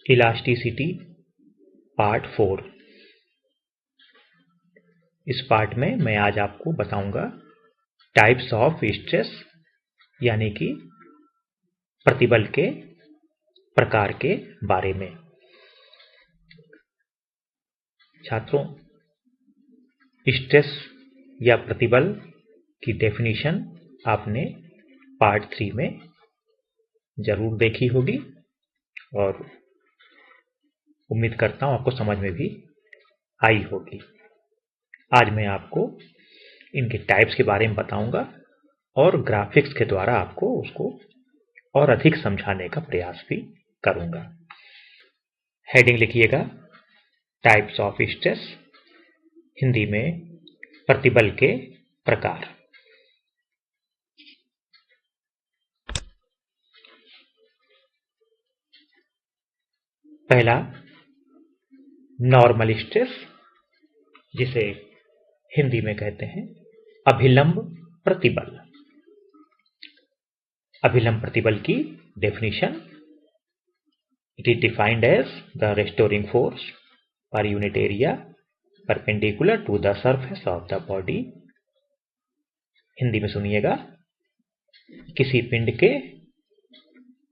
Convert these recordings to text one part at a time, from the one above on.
Elasticity part 4। इस part में मैं आज आपको बताऊंगा टाइप्स ऑफ स्ट्रेस यानी कि प्रतिबल के प्रकार के बारे में। छात्रों, स्ट्रेस या प्रतिबल की डेफिनेशन आपने पार्ट 3 में जरूर देखी होगी और उम्मीद करता हूं आपको समझ में भी आई होगी। आज मैं आपको इनके टाइप्स के बारे में बताऊंगा और ग्राफिक्स के द्वारा आपको उसको और अधिक समझाने का प्रयास भी करूंगा। हेडिंग लिखिएगा, टाइप्स ऑफ स्ट्रेस, हिंदी में प्रतिबल के प्रकार। पहला, नॉर्मल स्ट्रेस, जिसे हिंदी में कहते हैं अभिलंब प्रतिबल। अभिलंब प्रतिबल की definition, it is defined as the restoring force पर unit area perpendicular to the surface of the body. Hindi में सुनिएगा, किसी पिंड के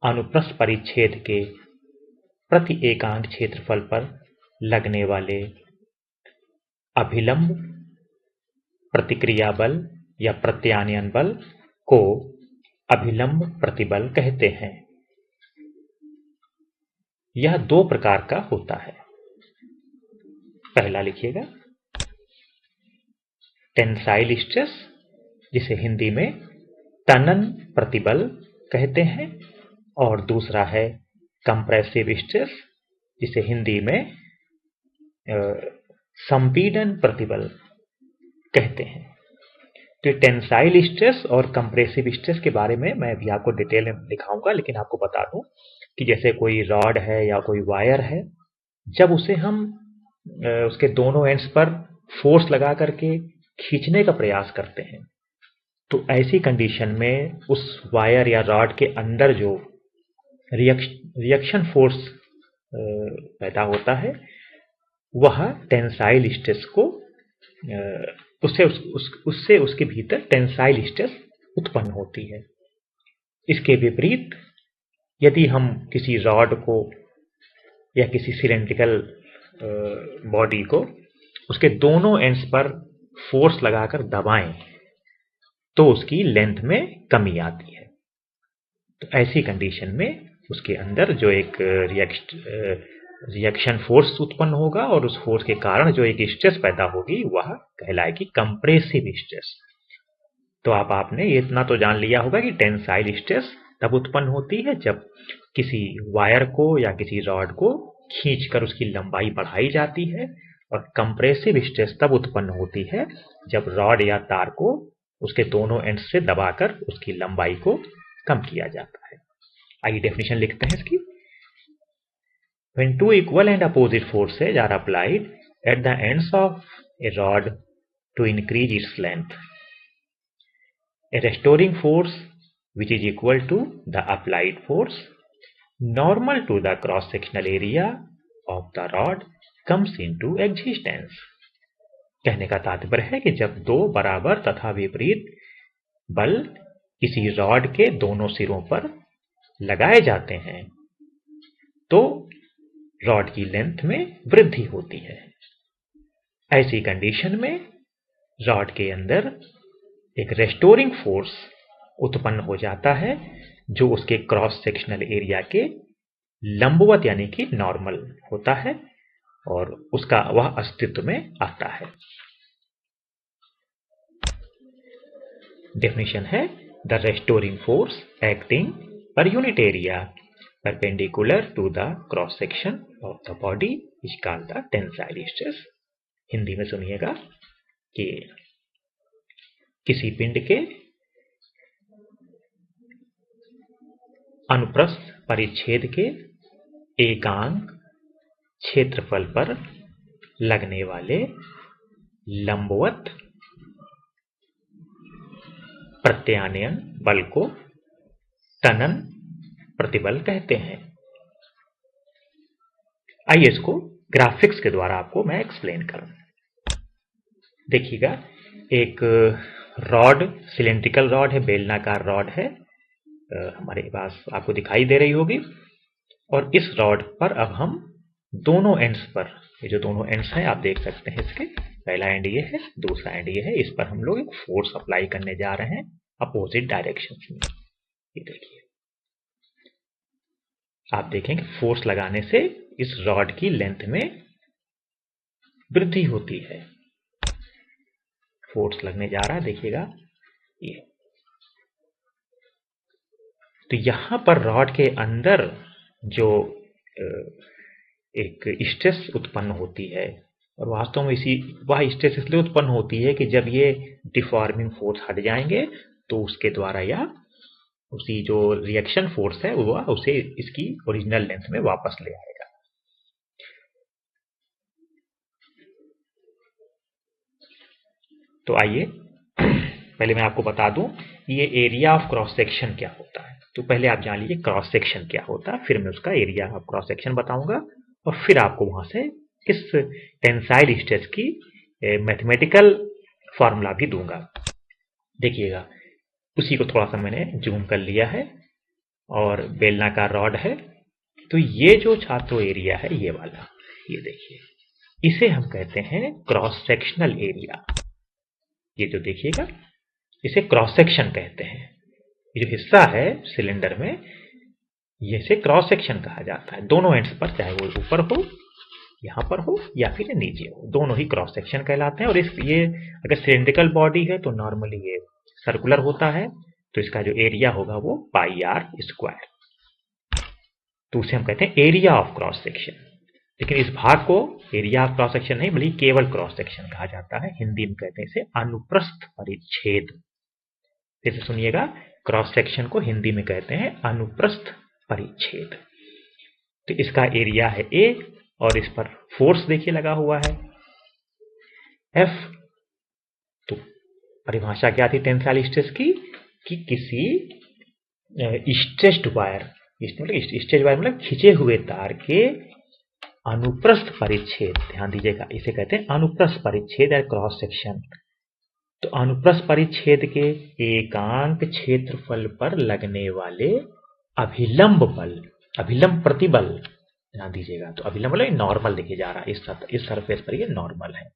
अनुप्रस्थ परिच्छेद के प्रति एकांक क्षेत्रफल पर लगने वाले अभिलंब प्रतिक्रिया बल या प्रत्यानयन बल को अभिलंब प्रतिबल कहते हैं। यह दो प्रकार का होता है। पहला लिखिएगा, टेंसाइल स्ट्रेस, जिसे हिंदी में तनन प्रतिबल कहते हैं, और दूसरा है कंप्रेसिव स्ट्रेस, जिसे हिंदी में संपीड़न प्रतिबल कहते हैं। तो टेंसाइल स्ट्रेस और कंप्रेसिव स्ट्रेस के बारे में मैं भी आपको डिटेल में दिखाऊंगा, लेकिन आपको बता दूं कि जैसे कोई रॉड है या कोई वायर है, जब उसे हम उसके दोनों एंड्स पर फोर्स लगा करके खींचने का प्रयास करते हैं, तो ऐसी कंडीशन में उस वायर या रॉड के अंदर जो रिएक्शन फोर्स पैदा होता है, वह टेंसाइल स्ट्रेस को उससे उसके भीतर टेंसाइल स्ट्रेस उत्पन्न होती है। इसके विपरीत, यदि हम किसी रॉड को या किसी सिलेंड्रिकल बॉडी को उसके दोनों एंड्स पर फोर्स लगाकर दबाएं, तो उसकी लेंथ में कमी आती है। तो ऐसी कंडीशन में उसके अंदर जो एक रिएक्शन फोर्स उत्पन्न होगा और उस फोर्स के कारण जो एक स्ट्रेस पैदा होगी, वह कहलाएगी कंप्रेसिव स्ट्रेस। तो आपने ये इतना तो जान लिया होगा कि टेंसाइल स्ट्रेस तब उत्पन्न होती है जब किसी वायर को या किसी रॉड को खींचकर उसकी लंबाई बढ़ाई जाती है, और कंप्रेसिव स्ट्रेस तब उत्पन्न होती है जब रॉड या तार को उसके दोनों एंड्स से दबाकर उसकी लंबाई को कम किया जाता है। आइए डेफिनेशन लिखते हैं इसकी। When two equal and opposite forces are applied at the ends of a rod to increase its length, a restoring force which is equal to the applied force normal to the cross-sectional area of the rod comes into existence। कहने का तात्पर्य है कि जब दो बराबर तथा विपरीत बल किसी रॉड के दोनों सिरों पर लगाए जाते हैं, तो रॉड की लेंथ में वृद्धि होती है। ऐसी कंडीशन में रॉड के अंदर एक रेस्टोरिंग फोर्स उत्पन्न हो जाता है, जो उसके क्रॉस सेक्शनल एरिया के लंबवत यानी कि नॉर्मल होता है, और उसका वह अस्तित्व में आता है। डेफिनेशन है, the restoring force acting per unit area perpendicular to the cross section of the body is called the tensile stress। Hindi में सुनिएगा कि किसी पिंड के अनुप्रस्थ परिच्छेद के एकांक क्षेत्रफल पर लगने वाले लंबवत प्रत्यानयन बल को तनन प्रतिबल कहते हैं। आइए इसको ग्राफिक्स के द्वारा आपको मैं एक्सप्लेन करूं। देखिएगा, एक रॉड, सिलेंड्रिकल रॉड है, बेलनाकार रॉड है, हमारे पास आपको दिखाई दे रही होगी। और इस रॉड पर अब हम दोनों एंड्स पर, ये जो दोनों एंड्स हैं आप देख सकते हैं, इसके पहला एंड ये है, दूसरा एंड ये है, इस पर हम लोग एक फोर्स अप्लाई करने जा रहे हैं अपोजिट डायरेक्शन में। ये देखिए, आप देखें कि फोर्स लगाने से इस रॉड की लेंथ में वृद्धि होती है। फोर्स लगने जा रहा है, देखिएगा ये। तो यहां पर रॉड के अंदर जो एक स्ट्रेस उत्पन्न होती है, और वास्तव में वह स्ट्रेस इसलिए उत्पन्न होती है कि जब ये डिफॉर्मिंग फोर्स हट जाएंगे तो उसके द्वारा या उसी जो रिएक्शन फोर्स है वह उसे इसकी ओरिजिनल लेंथ में वापस ले आएगा। तो आइए पहले मैं आपको बता दूं ये एरिया ऑफ क्रॉस सेक्शन क्या होता है। तो पहले आप जान लीजिए क्रॉस सेक्शन क्या होता है, फिर मैं उसका एरिया ऑफ क्रॉस सेक्शन बताऊंगा, और फिर आपको वहां से इस टेंसाइल स्ट्रेस की मैथमेटिकल फॉर्मूला भी दूंगा। देखिएगा, उसी को थोड़ा सा मैंने जूम कर लिया है, और बेलनाकार रॉड है। तो ये जो छात्रों एरिया है, ये वाला, ये देखिए, इसे हम कहते हैं क्रॉस सेक्शनल एरिया। ये जो देखिएगा, इसे क्रॉस सेक्शन कहते हैं। ये जो हिस्सा है सिलेंडर में, ये से क्रॉस सेक्शन कहा जाता है। दोनों एंड्स पर, चाहे वो ऊपर हो, यहां पर हो, या फिर नीचे हो, दोनों ही क्रॉस सेक्शन कहलाते हैं। और ये अगर सिलेंड्रिकल बॉडी है तो नॉर्मली ये सर्कुलर होता है, तो इसका जो एरिया होगा वो पाई आर स्क्वायर। तो उसे हम कहते हैं एरिया ऑफ क्रॉस सेक्शन। लेकिन इस भाग को एरिया ऑफ क्रॉस सेक्शन नहीं बल्कि केवल क्रॉस सेक्शन कहा जाता है। हिंदी में कहते हैं इसे अनुप्रस्थ परिच्छेद। फिर से सुनिएगा, क्रॉस सेक्शन को हिंदी में कहते हैं अनुप्रस्थ परिच्छेद। तो इसका एरिया है ए, और इस पर फोर्स देखिए लगा हुआ है एफ। तो परिभाषा क्या थी टेंसाइल स्ट्रेस की, कि किसी स्ट्रेच्ड वायर, स्ट्रेच्ड वायर मतलब खिंचे हुए तार के अनुप्रस्थ परिच्छेद, ध्यान दीजिएगा, इसे कहते हैं अनुप्रस्थ परिच्छेद या क्रॉस सेक्शन। तो अनुप्रस्थ परिच्छेद के एकांक क्षेत्रफल पर लगने वाले अभिलंब बल, अभिलंब प्रतिबल, ध्यान दीजिएगा। तो अभिलंब मतलब नॉर्मल देखे जा रहा है, इस सरफेस पर ये नॉर्मल है।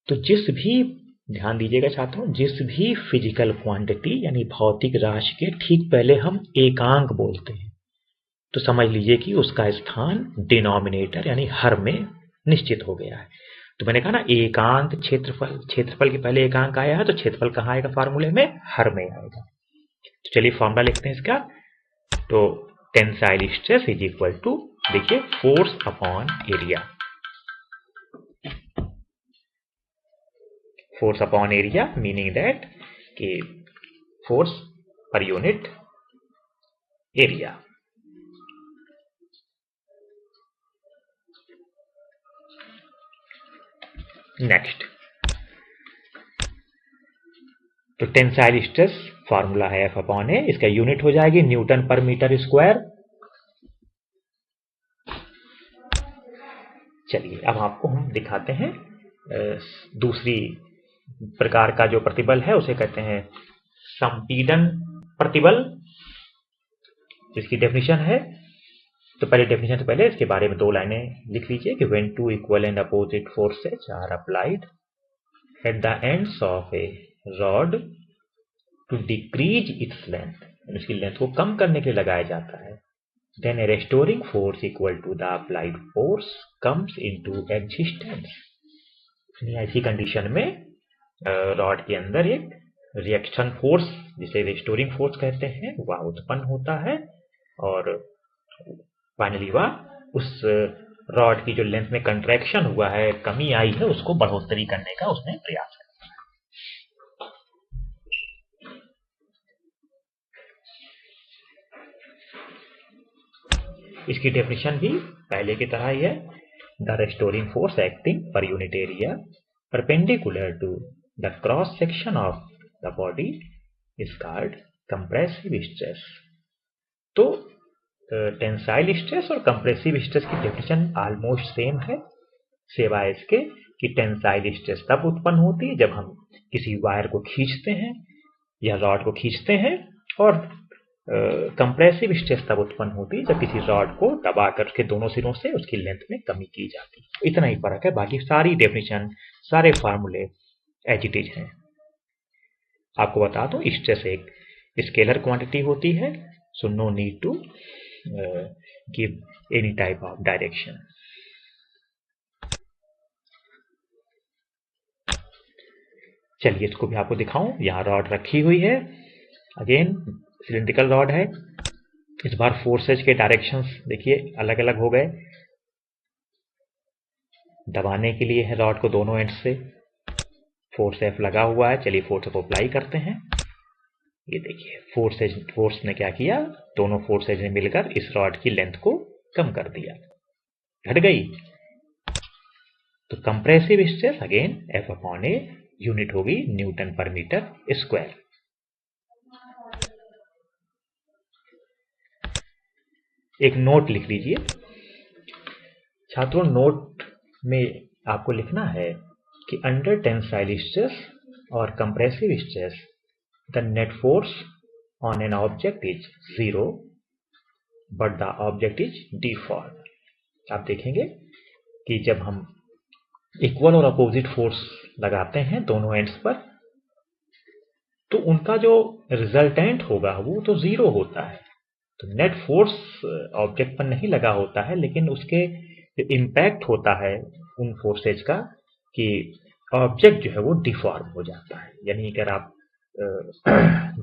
तो जिस भी, ध्यान दीजिएगा छात्रों, जिस भी फिजिकल क्वांटिटी यानी भौतिक राशि के ठीक पहले हम एकांक बोलते हैं, तो समझ लीजिए कि उसका स्थान डिनोमिनेटर यानी हर में निश्चित हो गया है। तो मैंने कहा ना, एकांक क्षेत्रफल, क्षेत्रफल के पहले एकांक आया है, तो क्षेत्रफल कहाँ आएगा फार्मूले में, हर में आएगा। तो चलिए फॉर्मूला लिखते हैं इसका। तो tensile stress is equal to, देखिए, force upon area. Force upon area meaning that कि फोर्स पर यूनिट एरिया। नेक्स्ट, तो टेंसाइल स्ट्रेस फॉर्मूला है एफ अपॉन ए, इसका यूनिट हो जाएगी न्यूटन पर मीटर स्क्वायर। चलिए अब आपको हम दिखाते हैं दूसरी प्रकार का जो प्रतिबल है, उसे कहते हैं संपीड़न प्रतिबल, जिसकी डेफिनेशन है। तो पहले डेफिनेशन से पहले इसके बारे में दो लाइनें लिख लीजिए कि when two equal and opposite forces are applied at the ends of a rod to decrease its length, उसकी लेंथ को कम करने के लिए लगाया जाता है, then a restoring force equal to the applied force comes into existence। ऐसी कंडीशन में रॉड के अंदर एक रिएक्शन फोर्स, जिसे रेस्टोरिंग फोर्स कहते हैं, वह उत्पन्न होता है, और फाइनली वह उस रॉड की जो लेंथ में कंट्रैक्शन हुआ है, कमी आई है, उसको बढ़ोतरी करने का उसने प्रयास किया। इसकी डेफिनेशन भी पहले की तरह ही है, the restoring force acting per unit area perpendicular to the cross section of the body is called compressive stress. तो टेंसाइल स्ट्रेस और कंप्रेसिव स्ट्रेस की डेफिनेशन ऑलमोस्ट सेम है, सिवाय इसके कि टेंसाइल स्ट्रेस तब उत्पन्न होती है जब हम किसी वायर को खींचते हैं या रॉड को खींचते हैं, और कंप्रेसिव स्ट्रेस तब उत्पन्न होती है जब किसी रॉड को दबा करके दोनों सिरों से उसकी लेंथ में कमी की जाती है। इतना ही फर्क है, बाकी सारी डेफिनेशन, सारे फार्मूले एज इट इज हैं। आपको बता दूं, स्ट्रेस एक स्केलर क्वांटिटी होती है, so no need to give any type of direction. चलिए इसको भी आपको दिखाऊं। यहां रॉड रखी हुई है, अगेन सिलिंड्रिकल रॉड है। इस बार फोर्सेज के डायरेक्शंस देखिए अलग अलग हो गए। दबाने के लिए है रॉड को दोनों एंड से, फोर्स एफ लगा हुआ है। चलिए फोर्स को अप्लाई करते हैं। ये देखिए फोर्स ने क्या किया, दोनों फोर्सेज ने मिलकर इस रॉड की लेंथ को कम कर दिया, घट गई। तो compressive stress again F upon A unit होगी न्यूटन पर मीटर स्क्वायर। एक नोट लिख लीजिए छात्रों, नोट में आपको लिखना है कि अंडर टेंसाइल स्ट्रेस और compressive stress the net force on an object is 0 but the object is deform. आप देखेंगे कि जब हम इक्वल और अपोजिट फोर्स लगाते हैं दोनों एंड्स पर, तो उनका जो रिजल्टेंट होगा वो तो 0 होता है। तो नेट फोर्स ऑब्जेक्ट पर नहीं लगा होता है, लेकिन उसके इम्पैक्ट होता है उन फोर्सेज का कि ऑब्जेक्ट जो है वो डिफॉर्म हो जाता है। यानी अगर आप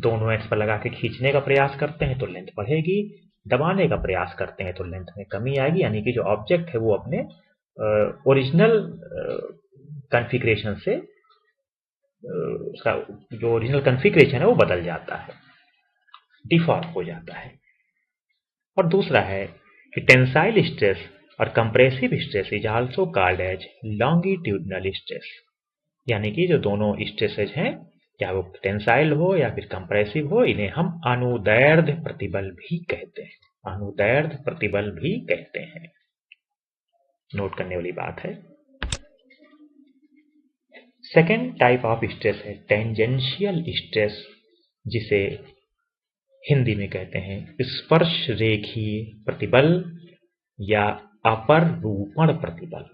दोनों एंड्स पर लगा के खींचने का प्रयास करते हैं तो लेंथ बढ़ेगी, दबाने का प्रयास करते हैं तो लेंथ में कमी आएगी। यानी कि जो ऑब्जेक्ट है वो अपने ओरिजिनल कॉन्फ़िगरेशन से उसका जो ओरिजिनल कॉन्फ़िगरेशन है वो बदल जाता है, डिफॉर्म हो जाता है। और दूसरा है कि टेंसाइल स्ट्रेस और compressive stress is also called as longitudinal stress. यानी कि जो दोनों स्ट्रेसेज हैं, चाहे वो टेंसाइल हो या फिर कंप्रेसिव हो, इन्हें हम अनुदैर्ध्य प्रतिबल भी कहते हैं। अनुदैर्ध्य प्रतिबल भी कहते हैं, नोट करने वाली बात है। सेकेंड टाइप ऑफ स्ट्रेस है टेंजेंशियल स्ट्रेस, जिसे हिंदी में कहते हैं स्पर्श रेखीय प्रतिबल या अपरूपण प्रतिबल।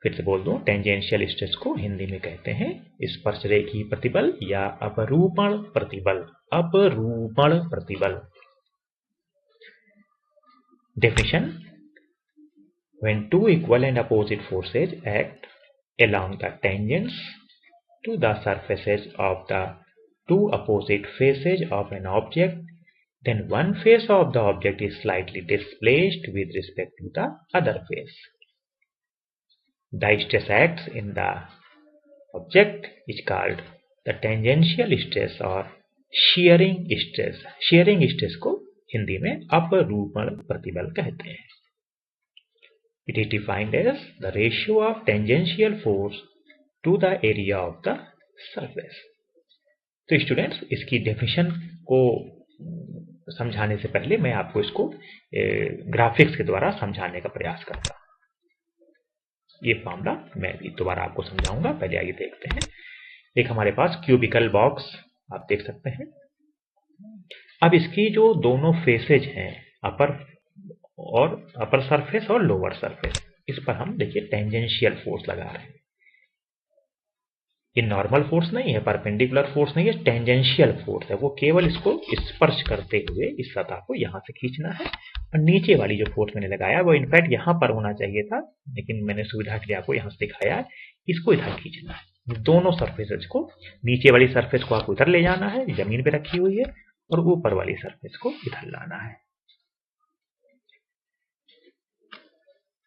फिर से बोल दूं, टेंजेंशियल स्ट्रेस को हिंदी में कहते हैं स्पर्श रेखीय प्रतिबल या अपरूपण प्रतिबल। अपरूपण प्रतिबल। Definition: when two equal and opposite forces act along the tangents to the surfaces of the two opposite faces of an object, then one face of the object is slightly displaced with respect to the other face. The stress acts in the object is called the tangential stress or shearing stress. shearing stress को हिंदी में अपरूपण प्रतिबल कहते हैं। It is defined as the ratio of tangential force to the area of the surface. तो students, इसकी definition को समझाने से पहले मैं आपको इसको ग्राफिक्स के द्वारा समझाने का प्रयास करता हूं। ये फॉर्मूला मैं भी दोबारा आपको समझाऊंगा, पहले आइए देखते हैं। एक हमारे पास क्यूबिकल बॉक्स आप देख सकते हैं। अब इसकी जो दोनों फेसेज हैं, अपर सरफेस और लोअर सरफेस, इस पर हम देखिए टेंजेंशियल फोर्स लगा रहे हैं। ये नॉर्मल फोर्स नहीं है, परपेंडिकुलर फोर्स नहीं है, टेंजेंशियल फोर्स है। वो केवल इसको स्पर्श करते हुए इस सतह को यहां से खींचना है। और नीचे वाली जो फोर्स मैंने लगाया वो इनफैक्ट यहां पर होना चाहिए था, लेकिन मैंने सुविधा के लिए आपको यहां से दिखाया है। इसको इधर खींचना है। दोनों सरफेसेज को, नीचे वाली सरफेस को आपको इधर ले जाना है, जमीन पे रखी हुई है, और ऊपर वाली सरफेस को इधर लाना है।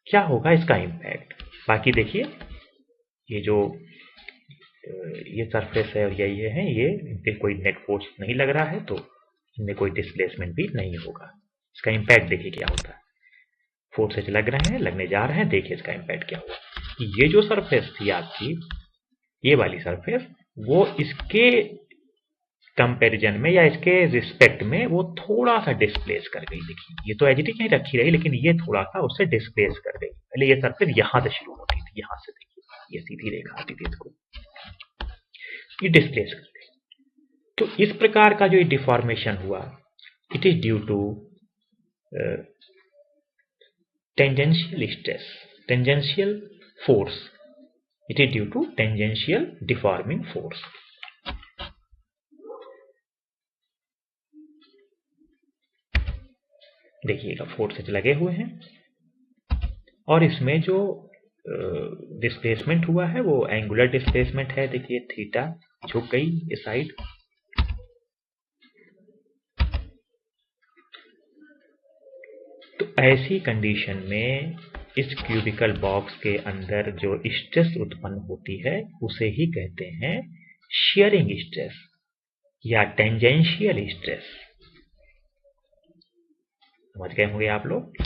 क्या होगा इसका इंपैक्ट? बाकी देखिए, ये सरफेस है और ये है, ये इन पे कोई नेट फोर्स नहीं लग रहा है, तो इनमें कोई डिस्प्लेसमेंट भी नहीं होगा। इसका इंपैक्ट देखिए क्या होता है। फोर्सेज लग रहे हैं, लगने जा रहे हैं, देखिए इसका इंपैक्ट क्या हुआ कि ये जो सरफेस थी आपकी, ये वाली सरफेस, वो इसके कंपैरिजन में या इसके रिस्पेक्ट में वो थोड़ा सा डिस्प्लेस कर गई। देखिए ये तो एच डी कहीं रखी रही, लेकिन ये थोड़ा सा उससे डिस्प्लेस कर गई। पहले ये सरफेस यहां से शुरू होती थी, यहां से देखिए ये सीधी रेखा आती थी, इसको ये डिस्प्लेस कर गई। तो इस प्रकार का जो डिफॉर्मेशन हुआ, it is due to tangential stress, tangential force. It is due to tangential deforming force. देखिएगा फोर्सेज लगे हुए हैं और इसमें जो डिस्प्लेसमेंट हुआ है वो एंगुलर डिस्प्लेसमेंट है। देखिए थीटा झुक गई इस साइड। तो ऐसी कंडीशन में इस क्यूबिकल बॉक्स के अंदर जो स्ट्रेस उत्पन्न होती है उसे ही कहते हैं शियरिंग स्ट्रेस या टेंजेंशियल स्ट्रेस। समझ गए होंगे आप लोग।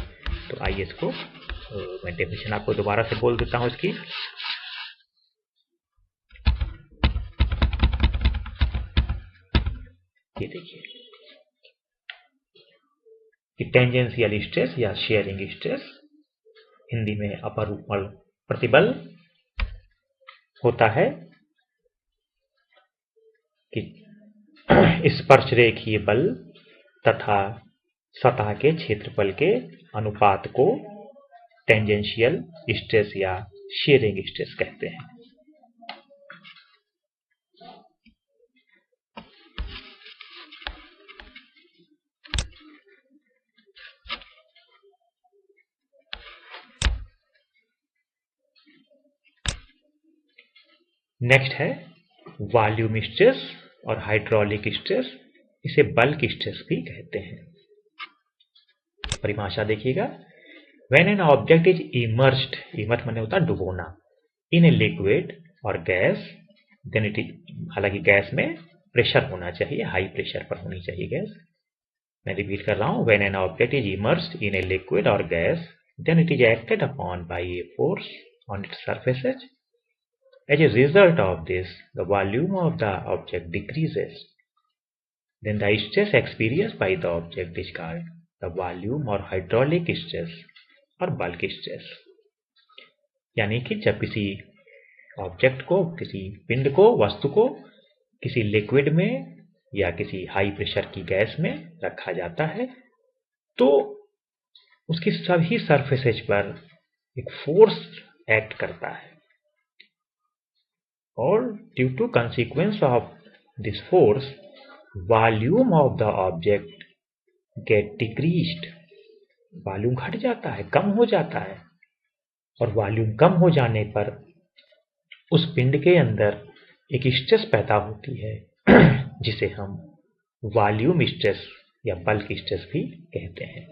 तो आइए इसको मैं डेफिनेशन आपको दोबारा से बोल देता हूं इसकी। ये देखिए कि टेंजेंशियल स्ट्रेस या शेयरिंग स्ट्रेस, हिंदी में अपरूपण प्रतिबल होता है कि स्पर्शरेखीय बल तथा सतह के क्षेत्रफल के अनुपात को टेंजेंशियल स्ट्रेस या शेयरिंग स्ट्रेस कहते हैं। नेक्स्ट है वॉल्यूम स्ट्रेस और हाइड्रोलिक स्ट्रेस। इसे बल्क स्ट्रेस भी कहते हैं। परिभाषा देखिएगा। When an object is immersed, immerse माने होता है डुबोना, इन ए लिक्विड और गैस, देन इट इज, हालांकि गैस में प्रेशर होना चाहिए, हाई प्रेशर पर होनी चाहिए गैस। मैं रिपीट कर रहा हूं, when an object is immersed in a liquid और gas, then it is acted upon by a force on its surfaces. As a result of this, the volume of the object decreases. Then the stress experienced by the object is called the volume or hydraulic stress or bulk stress. यानी कि जब किसी object को, किसी पिंड को, वस्तु को किसी लिक्विड में या किसी हाई प्रेशर की गैस में रखा जाता है तो उसकी सभी सरफेसेज पर एक फोर्स एक्ट करता है और due to consequence of this force, volume of the object get decreased. Volume घट जाता है, कम हो जाता है, और वॉल्यूम कम हो जाने पर उस पिंड के अंदर एक स्ट्रेस पैदा होती है जिसे हम वॉल्यूम स्ट्रेस या बल्क स्ट्रेस भी कहते हैं।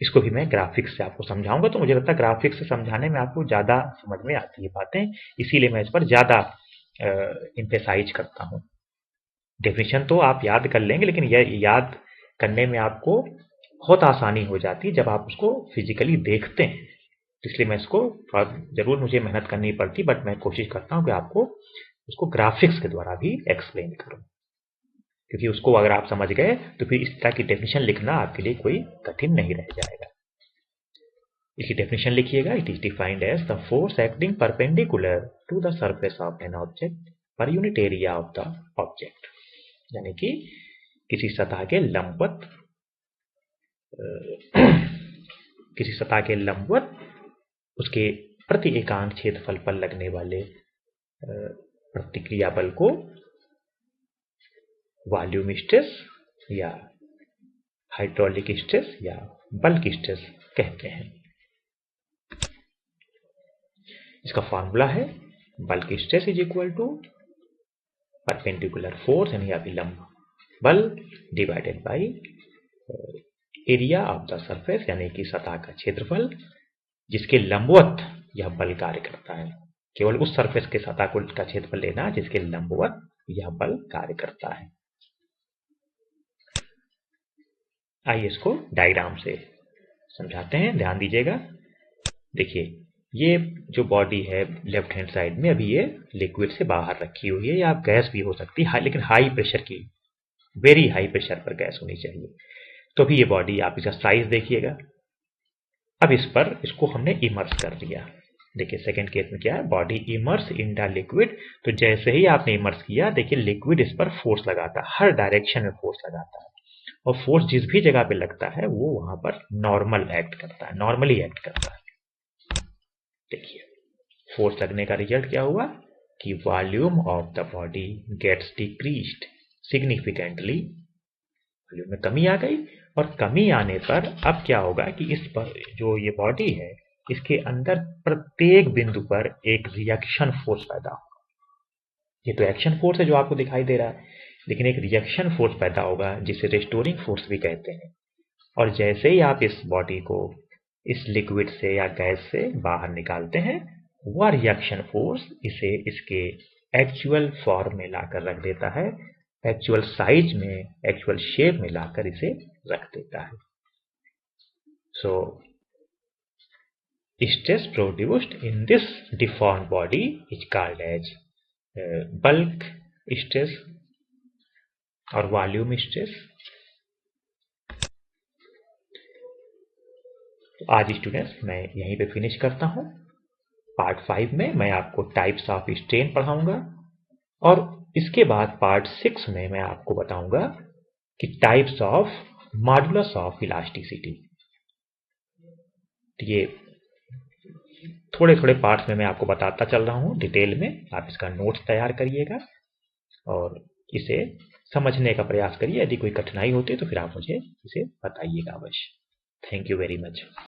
इसको भी मैं ग्राफिक्स से आपको समझाऊंगा, तो मुझे लगता है ग्राफिक्स से समझाने में आपको ज्यादा समझ में आती है बातें, इसीलिए मैं इस पर ज्यादा एम्फेसाइज करता हूं। डेफिनेशन तो आप याद कर लेंगे, लेकिन यह याद करने में आपको बहुत आसानी हो जाती है जब आप उसको फिजिकली देखते हैं। तो इसलिए मैं इसको जरूर मुझे मेहनत करनी पड़ती, बट मैं कोशिश करता हूं कि आपको उसको ग्राफिक्स के द्वारा भी एक्सप्लेन करूं, क्योंकि उसको अगर आप समझ गए तो फिर इस तरह की डेफिनेशन लिखना आपके लिए कोई कठिन नहीं रह जाएगा। इसकी डेफिनेशन लिखिएगा। It is defined as the force acting perpendicular to the surface of an object per unit area of the object. यानी कि किसी सतह के लंबवत उसके प्रति एकांक क्षेत्रफल पर लगने वाले प्रतिक्रिया बल को वॉल्यूम स्ट्रेस या हाइड्रोलिक स्ट्रेस या बल्क स्ट्रेस कहते हैं। इसका फॉर्मूला है bulk stress is equal to perpendicular force यानी अभिलंब बल divided by area of the surface यानी कि सतह का क्षेत्रफल जिसके लंबवत यह बल कार्य करता है। केवल उस सरफेस के सतह का क्षेत्रफल लेना जिसके लंबवत यह बल कार्य करता है। आइए इसको डायग्राम से समझाते हैं, ध्यान दीजिएगा। देखिए ये जो बॉडी है लेफ्ट हैंड साइड में, अभी ये लिक्विड से बाहर रखी हुई है या गैस भी हो सकती है, लेकिन हाई प्रेशर की वेरी हाई प्रेशर पर गैस होनी चाहिए। तो अभी ये बॉडी, आप इसका साइज देखिएगा। अब इस पर इसको हमने इमर्स कर दिया। देखिए सेकंड केस में क्या है, body immerse in the liquid. तो जैसे ही आपने इमर्स किया, देखिए लिक्विड इस पर फोर्स लगाता है, हर डायरेक्शन में फोर्स लगाता है, और फोर्स जिस भी जगह पे लगता है वो वहां पर नॉर्मल एक्ट करता है, नॉर्मली एक्ट करता है। देखिए फोर्स लगने का रिजल्ट क्या हुआ कि volume of the body gets decreased significantly, volume में कमी आ गई। और कमी आने पर अब क्या होगा कि इस पर जो ये बॉडी है, इसके अंदर प्रत्येक बिंदु पर एक रिएक्शन फोर्स पैदा होगा। ये तो एक्शन फोर्स है जो आपको दिखाई दे रहा है, लेकिन एक रिएक्शन फोर्स पैदा होगा जिसे रेस्टोरिंग फोर्स भी कहते हैं। और जैसे ही आप इस बॉडी को इस लिक्विड से या गैस से बाहर निकालते हैं, वह रिएक्शन फोर्स इसे इसके एक्चुअल फॉर्म में लाकर रख देता है, एक्चुअल साइज में, एक्चुअल शेप में लाकर इसे रख देता है। सो stress produced in this deformed body is called as bulk stress और वॉल्यूम स्ट्रेस। तो आज स्टूडेंट्स मैं यहीं पे फिनिश करता हूं। पार्ट 5 में मैं आपको टाइप्स ऑफ स्ट्रेन पढ़ाऊंगा, और इसके बाद पार्ट 6 में मैं आपको बताऊंगा कि types of modulus of elasticity. ये थोड़े थोड़े पार्ट्स में मैं आपको बताता चल रहा हूं डिटेल में। आप इसका नोट्स तैयार करिएगा और इसे समझने का प्रयास करिए। यदि कोई कठिनाई होती है तो फिर आप मुझे इसे बताइएगा अवश्य। Thank you very much.